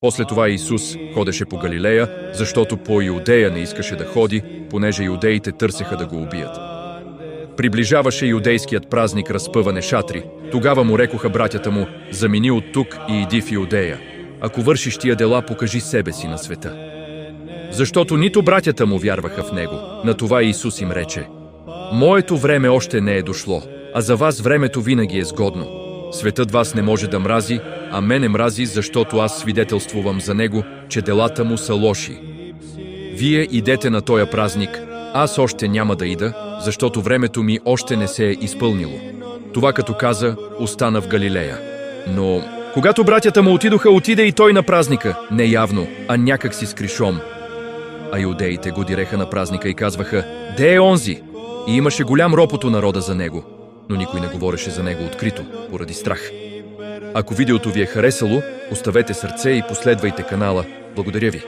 После това Исус ходеше по Галилея, защото по Иудея не искаше да ходи, понеже иудеите търсеха да го убият. Приближаваше иудейският празник Разпъване шатри. Тогава му рекоха братята му: замини от тук и иди в Иудея. Ако вършиш тия дела, покажи себе си на света. Защото нито братята му вярваха в него. На това Исус им рече: моето време още не е дошло, а за вас времето винаги е сгодно. Светът вас не може да мрази, а мене мрази, защото аз свидетелствувам за него, че делата му са лоши. Вие идете на тоя празник, аз още няма да ида, защото времето ми още не се е изпълнило. Това като каза, остана в Галилея. Но когато братята му отидоха, отиде и той на празника, не явно, а някак си с кришом. А иудеите го диреха на празника и казваха: де е онзи? И имаше голям ропот у народа за него, но никой не говореше за него открито, поради страх. Ако видеото ви е харесало, оставете сърце и последвайте канала. Благодаря ви.